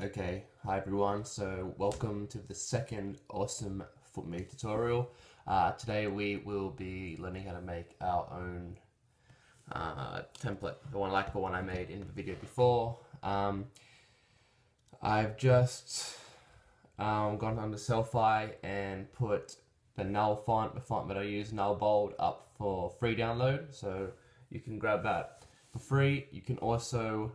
Okay, hi everyone. So welcome to the second awesome FootMe tutorial. Today we will be learning how to make our own template, the one I made in the video before. I've just gone under Selfie and put the null font, the font that I use, null bold, up for free download. So you can grab that for free. You can also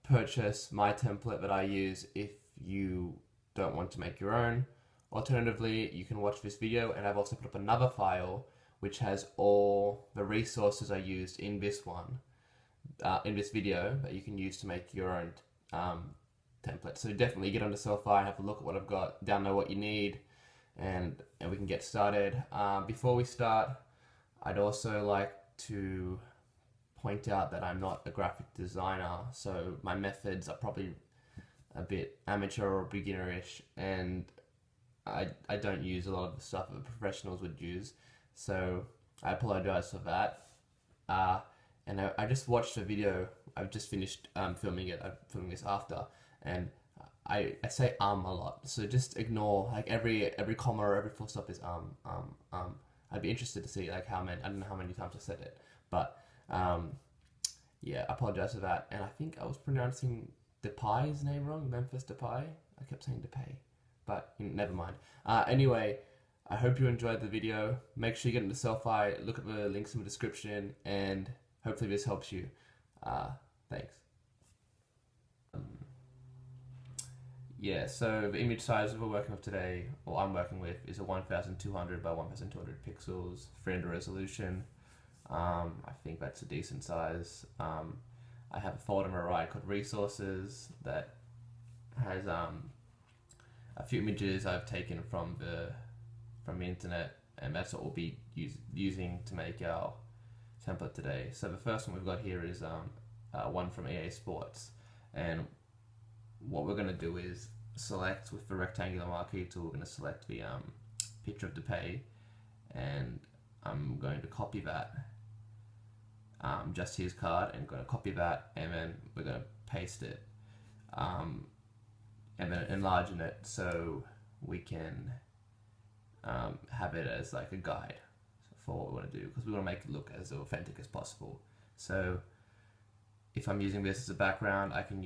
purchase my template that I use if you don't want to make your own. Alternatively, you can watch this video, and I've also put up another file which has all the resources I used in this in this video that you can use to make your own template. So definitely get onto Selfie and have a look at what I've got, download what you need, and we can get started. Before we start, I'd also like to point out that I'm not a graphic designer, so my methods are probably a bit amateur or beginnerish, and I don't use a lot of the stuff that professionals would use, so I apologize for that. And I just watched a video. I've just finished filming it. I'm filming this after, and I say a lot, so just ignore like every comma or every full stop is I'd be interested to see like how many, I don't know how many times I said it, but yeah, I apologize for that. And I think I was pronouncing Depay's name wrong, Memphis Depay. I kept saying Depay, but never mind. Anyway, I hope you enjoyed the video. Make sure you get into Selfie, look at the links in the description, and hopefully this helps you. Thanks. Yeah, so the image size we're working with today, or I'm working with, is a 1200 by 1200 pixels, 300 resolution. I think that's a decent size. I have a folder on my right called Resources that has a few images I've taken from the internet, and that's what we'll be using to make our template today. So the first one we've got here is one from EA Sports, and what we're going to do is select with the rectangular marquee tool. We're going to select the picture of Depay, and I'm going to copy that, just his card, and going to copy that, and then we're going to paste it, and then enlarging it so we can have it as like a guide for what we want to do, because we want to make it look as authentic as possible. So if I'm using this as a background, I can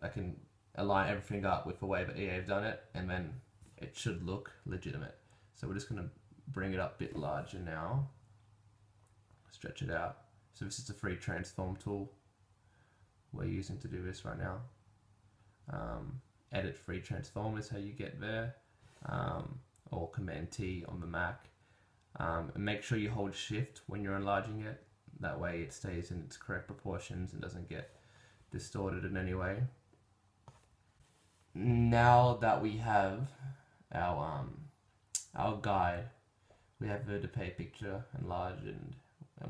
I can align everything up with the way that EA have done it, and then it should look legitimate. So we're just going to bring it up a bit larger now, stretch it out. So this is the free transform tool we're using to do this right now. Edit free transform is how you get there, or Command T on the Mac. And make sure you hold Shift when you're enlarging it. That way it stays in its correct proportions and doesn't get distorted in any way. Now that we have our guide, we have the Depay picture enlarged, and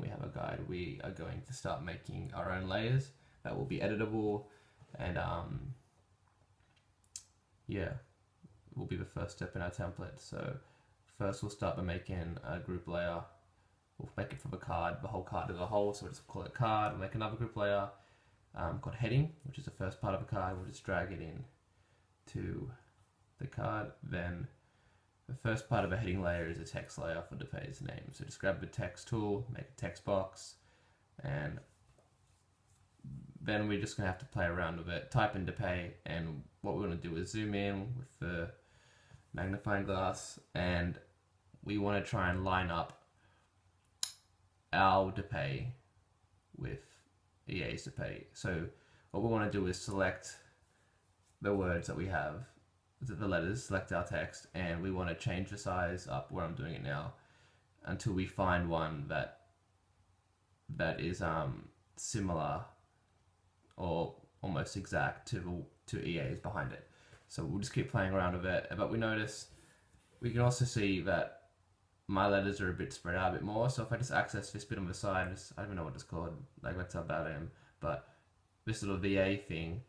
we have a guide, we are going to start making our own layers that will be editable, and yeah, will be the first step in our template. So first we'll start by making a group layer. We'll make it for the card, the whole card as a whole, so we'll just call it card. We'll make another group layer called heading, which is the first part of the card. We'll just drag it in to the card. Then the first part of a heading layer is a text layer for Depay's name. So just grab the text tool, make a text box, and then we're just going to have to play around with it. Type in Depay, and what we're going to do is zoom in with the magnifying glass, and we want to try and line up our Depay with EA's Depay. So what we want to do is select the words that we have, the letters, select our text, and we want to change the size up where I'm doing it now until we find one that is similar or almost exact to EA's behind it. So we'll just keep playing around with it, but we can also see that my letters are a bit spread out a bit more. So if I just access this bit on the side, I don't know what it's called, like that's how bad I am, but this little VA thing,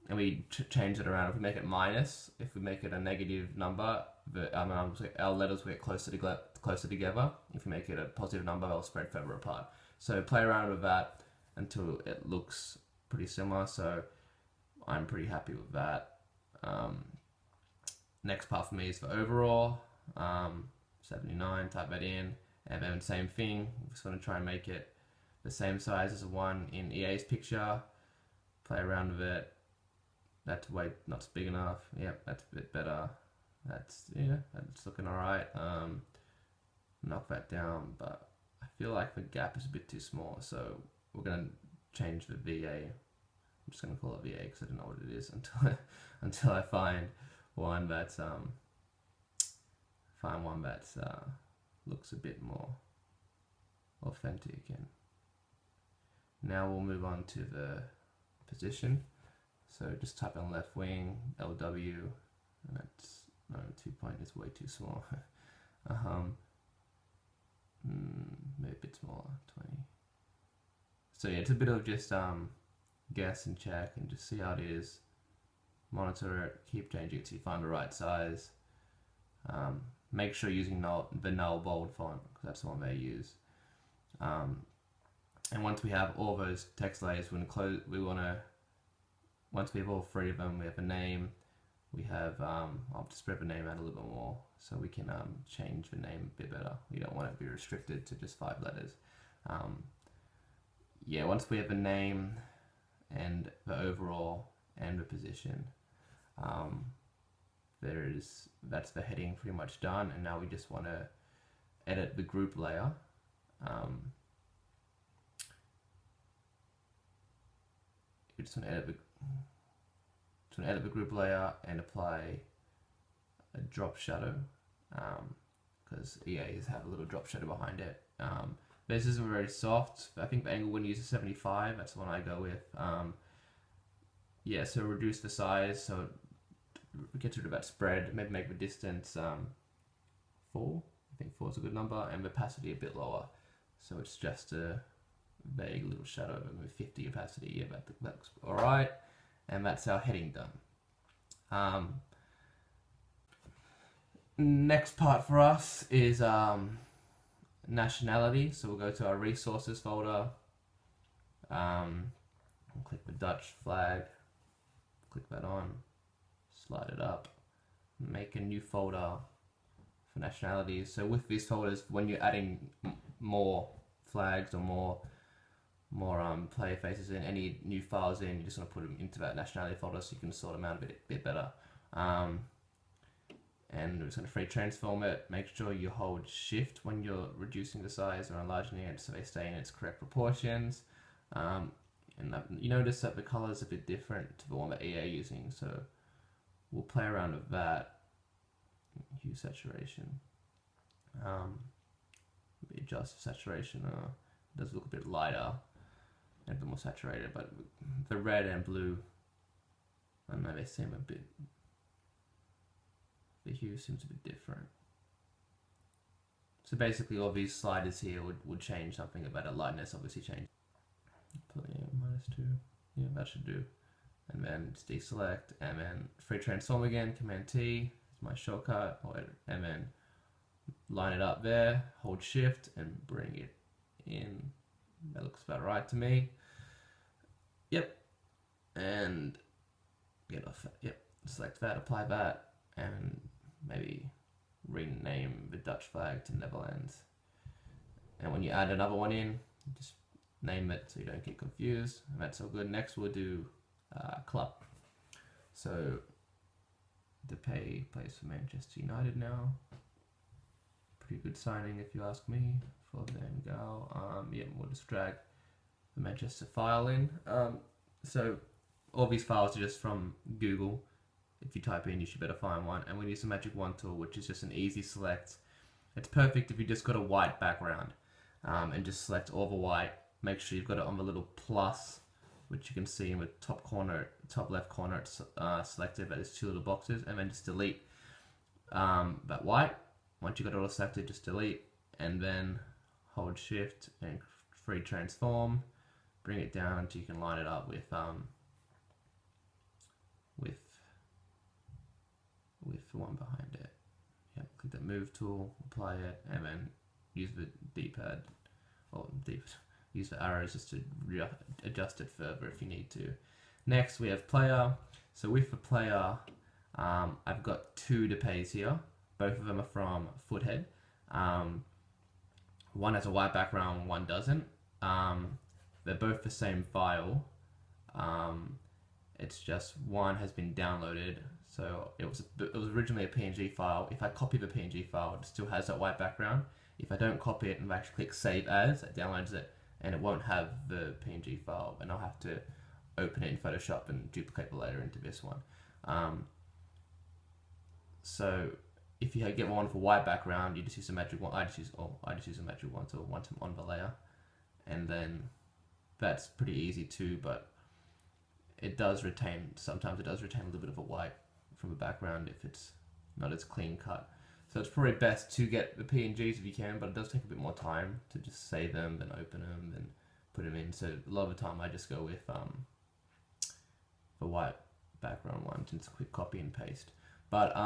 and we change it around. If we make it minus, if we make it a negative number, our letters will get closer together. If we make it a positive number, they'll spread further apart. So play around with that until it looks pretty similar. So I'm pretty happy with that. Next part for me is for overall. 79, type that in, and then same thing. We just want to try and make it the same size as the one in EA's picture. Play around with it. That's way not big enough. Yep, that's a bit better. That's looking alright. Knock that down, but I feel like the gap is a bit too small, so we're gonna change the VA. I'm just gonna call it VA because I don't know what it is until I find one that's looks a bit more authentic. And now we'll move on to the position. So just type in left wing LW, and that's 2 point is way too small. Maybe a bit smaller, 20. So yeah, it's a bit of just guess and check and just see how it is. Monitor it, keep changing it till you find the right size. Make sure you're using the null bold font because that's the one they use. And once we have all those text layers, once we have all three of them, we have a name, we have, I'll just spread the name out a little bit more so we can change the name a bit better. We don't want it to be restricted to just 5 letters. Yeah, once we have the name and the overall and the position, that's the heading pretty much done, and now we just want to edit the group layer. We just want to edit the group layer and apply a drop shadow, because EAs have a little drop shadow behind it. This isn't very soft. I think the angle when you use a 75, that's the one I go with. Yeah, so reduce the size so it gets rid of that spread. Maybe make the distance 4. I think 4 is a good number, and the opacity a bit lower. So it's just a vague little shadow with 50 opacity. Yeah, that looks alright. And that's our heading done. Next part for us is nationality. So we'll go to our resources folder. Click the Dutch flag. Click that on. Slide it up. Make a new folder for nationalities. So with these folders, when you're adding more flags or more player faces in, any new files in, you just want to put them into that nationality folder so you can sort them out a bit better. And we're just going to free transform it. Make sure you hold shift when you're reducing the size or enlarging it so they stay in its correct proportions. And you notice that the color is a bit different to the one that EA are using, so we'll play around with that. Hue saturation. Adjust saturation. It does look a bit lighter and a bit more saturated, but the red and blue, I don't know, they seem a bit, the hue seems a bit different. So basically all these sliders here would change something about it. Lightness obviously change. -2, yeah, that should do. And then just deselect, and then free transform again, Command T is my shortcut, and then line it up there, hold shift and bring it in. That looks about right to me. Yep. And get off, yep, select that, apply that, and maybe rename the Dutch flag to Netherlands. And when you add another one in, just name it so you don't get confused, and that's all good. Next we'll do club. So Depay plays for Manchester United now. Pretty good signing if you ask me for Van Gaal. Yeah, we'll just drag the Manchester file in. So all these files are just from Google. If you type in, you should better find one. And we use the Magic Wand tool, which is just an easy select. It's perfect if you just got a white background and just select all the white. Make sure you've got it on the little plus, which you can see in the top corner, top left corner. It's selected, but there's 2 little boxes, and then just delete that white. Once you got it all selected, just delete, and then hold shift and free transform. Bring it down until you can line it up with the one behind it. Yep, click the move tool, apply it, and then use the D-pad, or use the arrows just to adjust it further if you need to. Next we have player. So with the player, I've got two depays here. Both of them are from Foothead. One has a white background, one doesn't. They're both the same file. It's just one has been downloaded. So it was originally a PNG file. If I copy the PNG file, it still has that white background. If I don't copy it and I actually click Save As, it downloads it, and it won't have the PNG file, and I'll have to open it in Photoshop and duplicate the layer into this one. So if you get one with a white background, you just use a magic one. I just use a magic one to want them on the layer, and then that's pretty easy too. But it does retain, sometimes it does retain a little bit of a white from the background if it's not as clean cut. So it's probably best to get the PNGs if you can, but it does take a bit more time to just save them, then open them, then put them in. So a lot of the time I just go with the white background one, just a quick copy and paste. But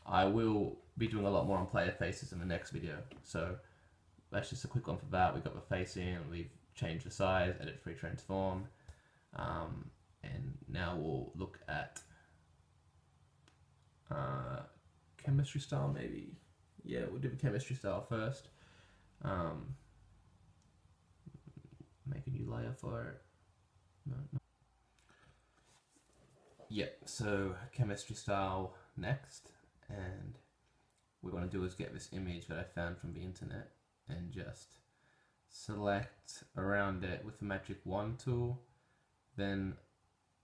I will be doing a lot more on player faces in the next video. So that's just a quick one for that. We've got the face in, we've changed the size, edit free transform, and now we'll look at chemistry style maybe. Yeah, we'll do the chemistry style first. Make a new layer for it. No. Yeah, so chemistry style next, and what we want to do is get this image that I found from the internet and just select around it with the magic wand tool, then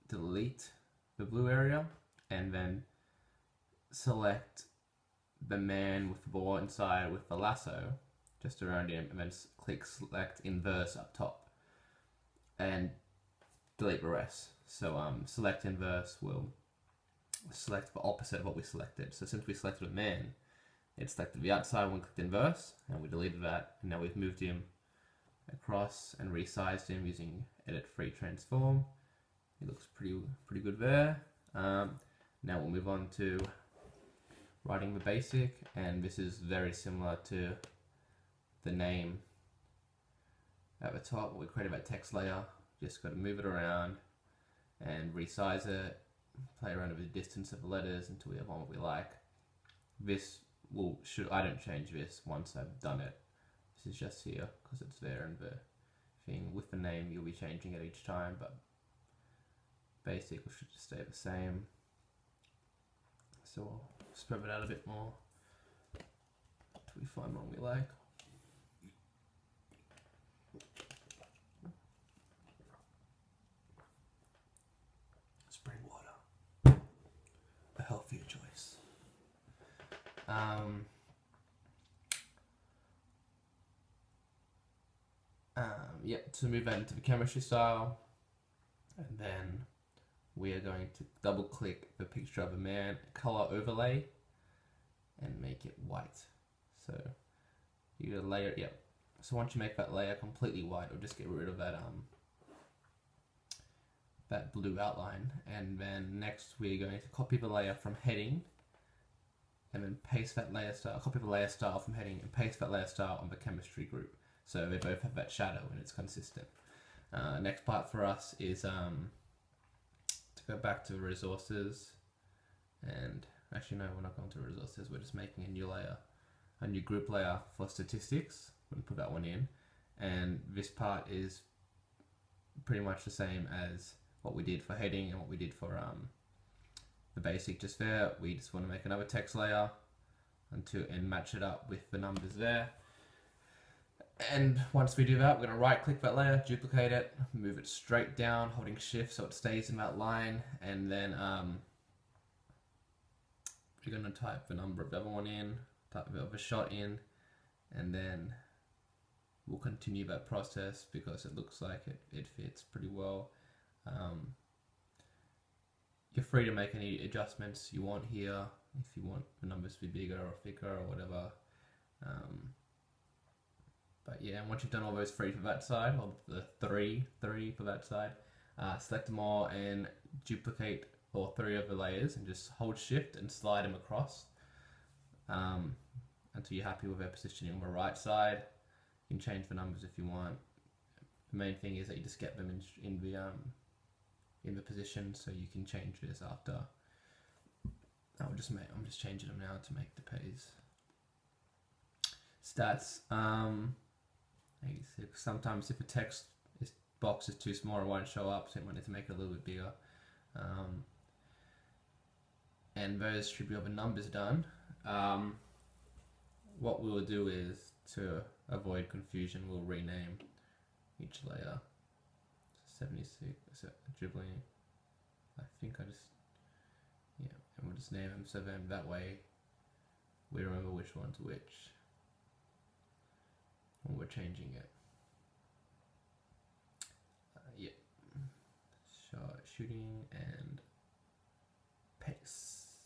delete the blue area, and then select the man with the ball inside with the lasso just around him, and then click select inverse up top and delete the rest. So select inverse will select the opposite of what we selected. So since we selected a man, it selected the outside when we clicked inverse, and we deleted that, and now we've moved him across and resized him using edit free transform. It looks pretty good there. Now we'll move on to writing the basic, and this is very similar to the name at the top. We created that text layer, just got to move it around and resize it, play around with the distance of the letters until we have one we like. This I don't change this once I've done it. This is just here because it's there in the thing. With the name you'll be changing it each time, but basic should just stay the same. So we'll spread it out a bit more until we find one we like. Spring water, a healthier choice. Yep, to move that into the chemistry style, and then we are going to double click the picture of a man, color overlay, and make it white. So you get a layer, yep. So once you make that layer completely white, it'll just get rid of that that blue outline. And then next we're going to copy the layer from heading, and then paste that layer style, copy the layer style from heading, and paste that layer style on the chemistry group. So they both have that shadow and it's consistent. Next part for us is to go back to resources, and actually no, we're not going to resources, we're just making a new layer, a new group layer for statistics. We're going to put that one in, and this part is pretty much the same as what we did for heading and what we did for the basic just there. We just want to make another text layer and match it up with the numbers there. And once we do that, we're going to right click that layer, duplicate it, move it straight down, holding shift so it stays in that line, and then we're going to type the number of the other one in, type a bit of a shot in, and then we'll continue that process because it looks like it fits pretty well. You're free to make any adjustments you want here, if you want the numbers to be bigger or thicker or whatever. But yeah, and once you've done all those three for that side, or the three for that side, select them all and duplicate all three of the layers and just hold shift and slide them across until you're happy with their positioning on the right side. You can change the numbers if you want. the main thing is that you just get them in the position, so you can change this after. I'm just changing them now to make the page stats. 86. Sometimes if a text box is too small, it won't show up, so you might need to make it a little bit bigger. And those should be all the numbers done. What we will do is, to avoid confusion, we'll rename each layer. 76, dribbling. I think I just, yeah, and we'll just name them, so then that way we remember which one's which when we're changing it. Yeah, shooting and pace.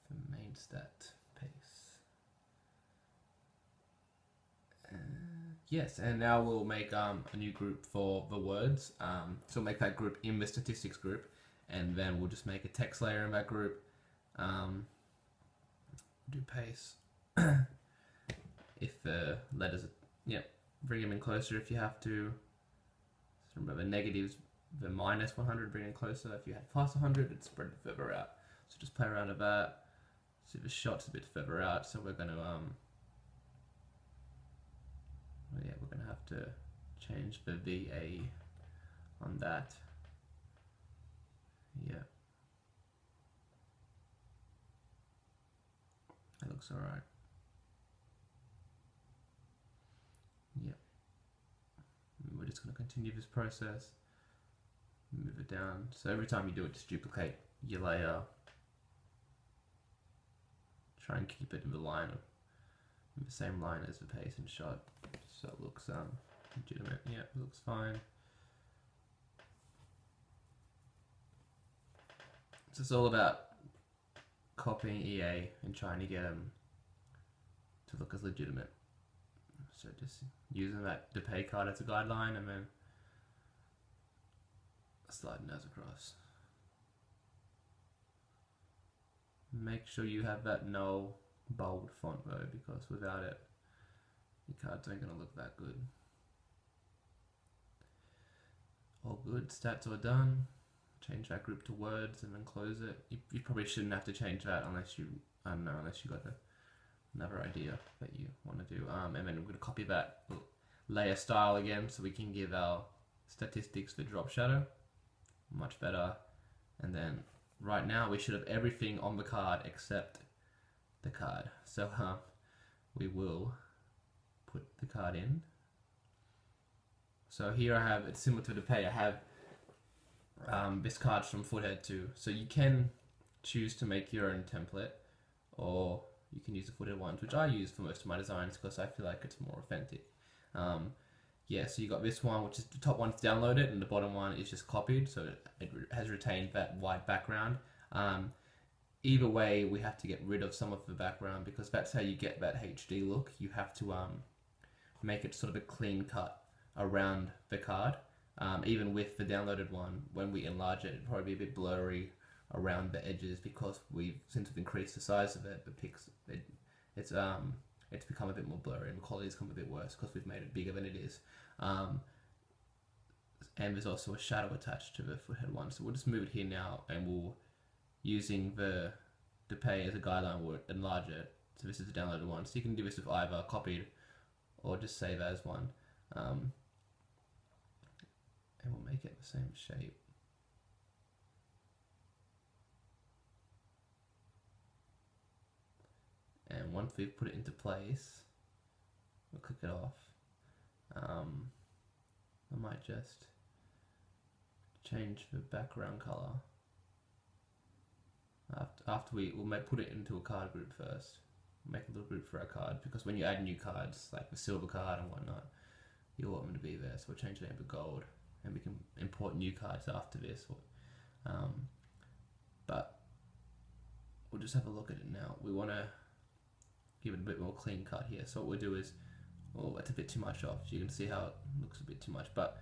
For main stat, pace. Yes, and now we'll make a new group for the words. So we'll make that group in the statistics group, and then we'll just make a text layer in that group. Do pace. If the letters, bring them in closer if you have to. So remember, the negatives, the minus 100, bring it closer. If you had plus 100, it'd spread it further out. So just play around with that. See, the shot's a bit further out, so we're gonna we're gonna have to change the VA on that. Yeah, that looks alright. Yep. We're just going to continue this process, move it down. So every time you do it, just duplicate your layer. Try and keep it in the line, in the same line as the pace and shot, so it looks legitimate. Yeah, it looks fine. So it's all about copying EA and trying to get them to look as legitimate. So just using the pay card as a guideline, and then sliding those across. Make sure you have that no bold font though, because without it, your cards ain't gonna look that good. All good, stats are done. Change that group to words and then close it. You probably shouldn't have to change that unless you, I don't know, unless you got another idea that you want to do. And then we're going to copy that layer style again, so we can give our statistics the drop shadow. Much better. And then right now we should have everything on the card except the card. So we will put the card in. So here I have, it's similar to the pay, I have this card's from Foothead too. So you can choose to make your own template, or you can use the Foothead ones, which I use for most of my designs because I feel like it's more authentic. Yeah, so you got this one, which is the top one's downloaded, and the bottom one is just copied, so it has retained that white background. Either way, we have to get rid of some of the background because that's how you get that HD look. You have to make it sort of a clean cut around the card. Even with the downloaded one, when we enlarge it, it'll probably be a bit blurry around the edges because since we've increased the size of it, it's become a bit more blurry and the quality's come a bit worse because we've made it bigger than it is. And there's also a shadow attached to the Foothead one, so we'll just move it here now, and we'll, using the pay as a guideline, we'll enlarge it. So this is the downloaded one, so you can do this with either copied or just save as one. And we'll make it the same shape. And once we've put it into place, we'll click it off. I might just change the background color. After we'll put it into a card group first. Make a little group for our card, because when you add new cards, like the silver card and whatnot, you want them to be there. So we'll change the name to gold, and we can import new cards after this. But we'll just have a look at it now. We want to give it a bit more clean cut here. So what we'll do is, well, it's a bit too much off. So you can see how it looks a bit too much, but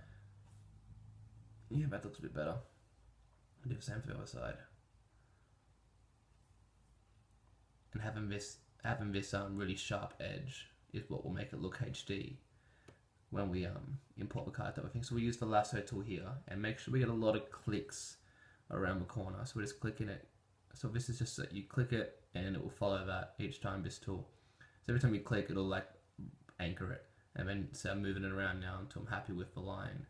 yeah, that looks a bit better. I'll do the same for the other side. And having this really sharp edge is what will make it look HD. when we import the card type of thing. So we use the lasso tool here and make sure we get a lot of clicks around the corner. So we're just clicking it. So this is just that you click it and it will follow that each time, this tool. So every time you click, it'll like anchor it. And then so I'm moving it around now until I'm happy with the line.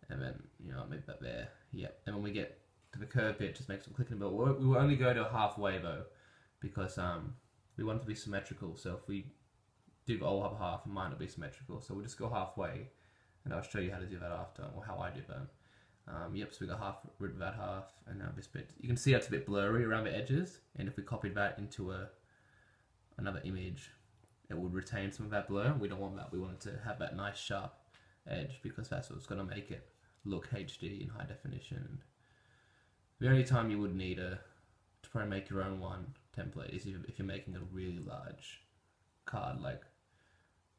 And then, you know, I'll move that there. Yep. And when we get to the curve bit, just make some clicking. But we will only go to halfway though, because we want it to be symmetrical. So if we do the whole half, it might not be symmetrical. So we'll just go halfway, and I'll show you how to do that after, or how I do that. Yep, so we got rid of that half, and now this bit. You can see it's a bit blurry around the edges, and if we copied that into another image, it would retain some of that blur. We don't want that. We want it to have that nice sharp edge, because that's what's going to make it look HD in high definition. The only time you would need to try and make your own one template is if you're making a really large card. Like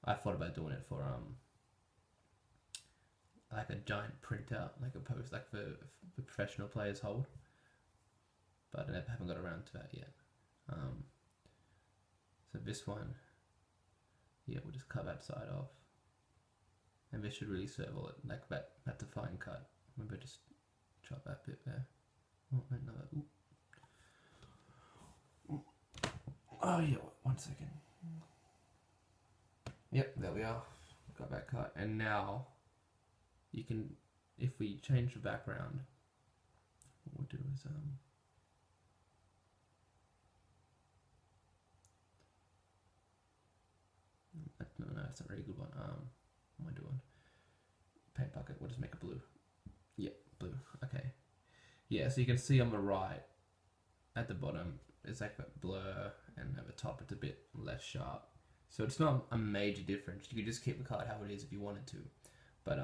I thought about doing it for like a giant printout, like a post, like the professional players hold, but I haven't got around to that yet. So this one, yeah, we'll just cut that side off, and this should really serve all it, like that defined cut. Remember, just chop that bit there. Oh, another. Oh yeah, 1 second. Yep, there we are. Got that cut, and now you can, if we change the background, what we'll do is no, that's not a very good one. What am I doing? Paint bucket. We'll just make it blue. Yep, blue. Okay. Yeah, so you can see on the right, at the bottom, it's like that blur, and at the top it's a bit less sharp. So it's not a major difference. You could just keep the card how it is if you wanted to, but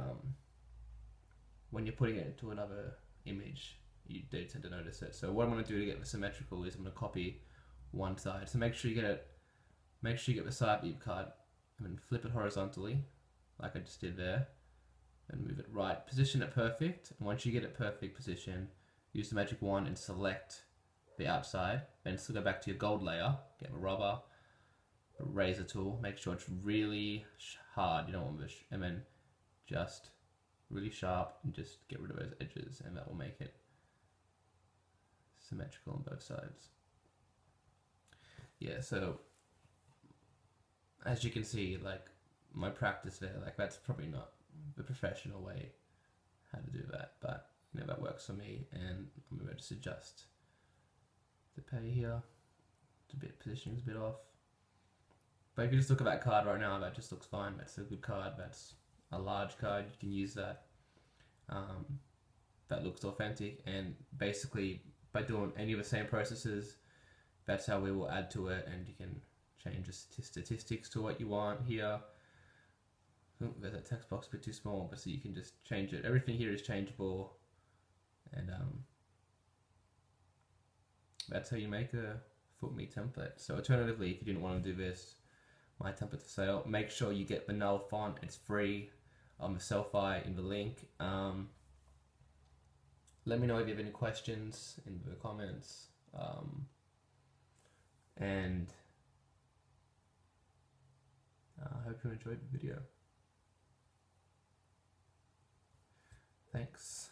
when you're putting it into another image, you do tend to notice it. So what I'm going to do to get the symmetrical is I'm going to copy one side. So make sure you get it. Make sure you get the side of your card, and then flip it horizontally, like I just did there, and move it right. Position it perfect. And once you get it perfect position, use the magic wand and select the outside. Then still go back to your gold layer. Get a rubber, a razor tool. Make sure it's really hard. You don't want this, and then just really sharp, and just get rid of those edges, and that will make it symmetrical on both sides. Yeah, so as you can see, like my practice there, like that's probably not the professional way how to do that, but you know, that works for me, and I'm going to just adjust the pay here. It's a bit, positioning's a bit off. But if you just look at that card right now, that just looks fine. That's a good card. That's a large card. You can use that. That looks authentic, and basically by doing any of the same processes, that's how we will add to it, and you can change the statistics to what you want here. Oh, there's that text box a bit too small, but so you can just change it. Everything here is changeable, and that's how you make a foot me template. So alternatively, if you didn't want to do this, my template for sale, make sure you get the null font. It's free on the Selfie in the link. Let me know if you have any questions in the comments, and I hope you enjoyed the video. Thanks.